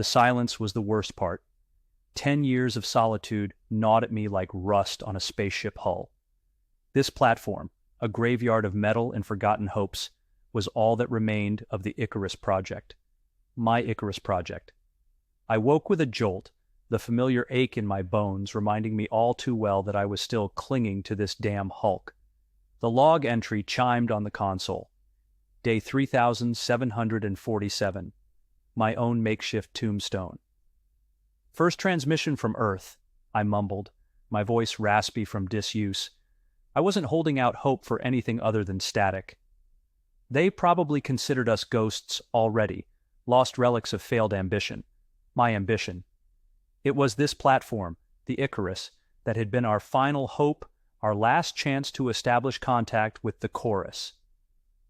The silence was the worst part. 10 years of solitude gnawed at me like rust on a spaceship hull. This platform, a graveyard of metal and forgotten hopes, was all that remained of the Icarus project. My Icarus project. I woke with a jolt, the familiar ache in my bones reminding me all too well that I was still clinging to this damn hulk. The log entry chimed on the console. Day 3747. My own makeshift tombstone. First transmission from Earth, I mumbled, my voice raspy from disuse. I wasn't holding out hope for anything other than static. They probably considered us ghosts already, lost relics of failed ambition. My ambition. It was this platform, the Icarus, that had been our final hope, our last chance to establish contact with the chorus.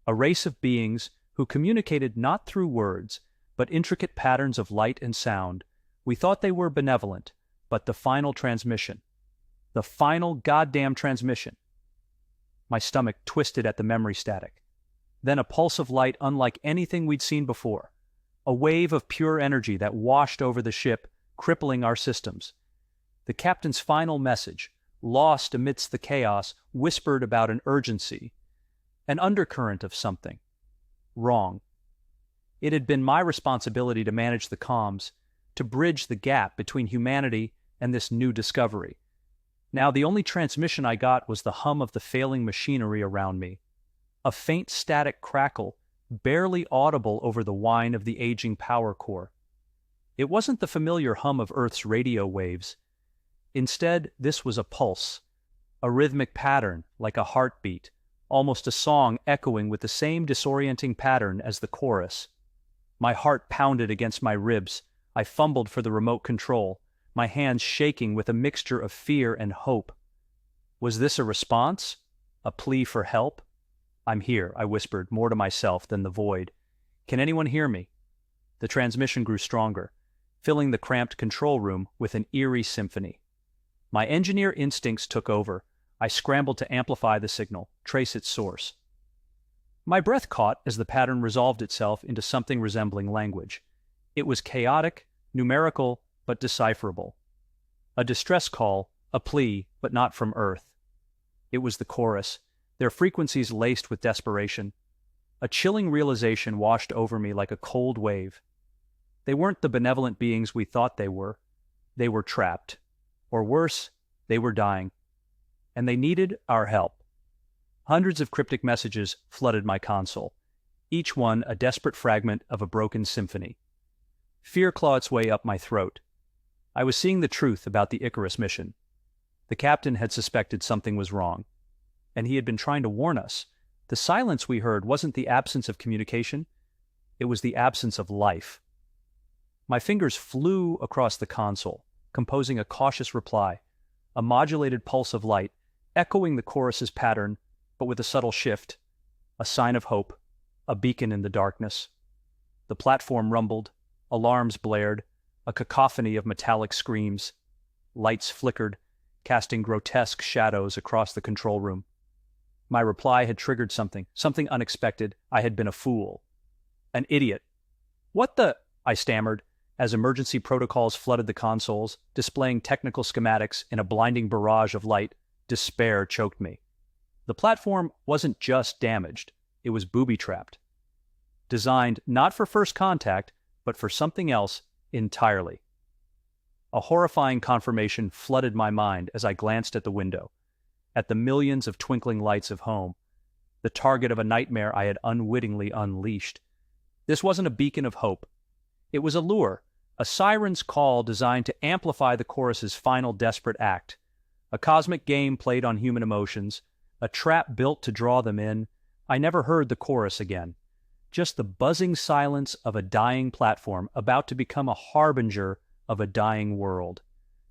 A race of beings who communicated not through words, but intricate patterns of light and sound. We thought they were benevolent, but the final transmission. The final goddamn transmission. My stomach twisted at the memory static. Then a pulse of light unlike anything we'd seen before. A wave of pure energy that washed over the ship, crippling our systems. The captain's final message, lost amidst the chaos, whispered about an urgency, an undercurrent of something. Wrong. It had been my responsibility to manage the comms, to bridge the gap between humanity and this new discovery. Now the only transmission I got was the hum of the failing machinery around me. A faint static crackle, barely audible over the whine of the aging power core. It wasn't the familiar hum of Earth's radio waves. Instead, this was a pulse, a rhythmic pattern like a heartbeat, almost a song echoing with the same disorienting pattern as the chorus. My heart pounded against my ribs. I fumbled for the remote control, my hands shaking with a mixture of fear and hope. Was this a response? A plea for help? "I'm here," I whispered, more to myself than the void. "Can anyone hear me?" The transmission grew stronger, filling the cramped control room with an eerie symphony. My engineer instincts took over. I scrambled to amplify the signal, trace its source. My breath caught as the pattern resolved itself into something resembling language. It was chaotic, numerical, but decipherable. A distress call, a plea, but not from Earth. It was the chorus, their frequencies laced with desperation. A chilling realization washed over me like a cold wave. They weren't the benevolent beings we thought they were. They were trapped. Or worse, they were dying. And they needed our help. Hundreds of cryptic messages flooded my console, each one a desperate fragment of a broken symphony. Fear clawed its way up my throat. I was seeing the truth about the Icarus mission. The captain had suspected something was wrong, and he had been trying to warn us. The silence we heard wasn't the absence of communication, it was the absence of life. My fingers flew across the console, composing a cautious reply, a modulated pulse of light, echoing the chorus's pattern, but with a subtle shift, a sign of hope, a beacon in the darkness. The platform rumbled, alarms blared, a cacophony of metallic screams. Lights flickered, casting grotesque shadows across the control room. My reply had triggered something unexpected. I had been a fool. An idiot. "What the—" I stammered, as emergency protocols flooded the consoles, displaying technical schematics in a blinding barrage of light. Despair choked me. The platform wasn't just damaged, it was booby-trapped. Designed not for first contact, but for something else entirely. A horrifying confirmation flooded my mind as I glanced at the window, at the millions of twinkling lights of home, the target of a nightmare I had unwittingly unleashed. This wasn't a beacon of hope. It was a lure, a siren's call designed to amplify the chorus's final desperate act, a cosmic game played on human emotions, a trap built to draw them in. I never heard the chorus again. Just the buzzing silence of a dying platform about to become a harbinger of a dying world.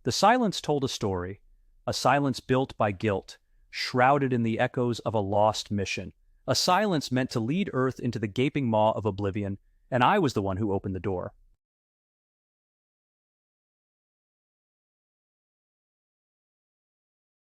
The silence told a story, a silence built by guilt, shrouded in the echoes of a lost mission, a silence meant to lead Earth into the gaping maw of oblivion, and I was the one who opened the door.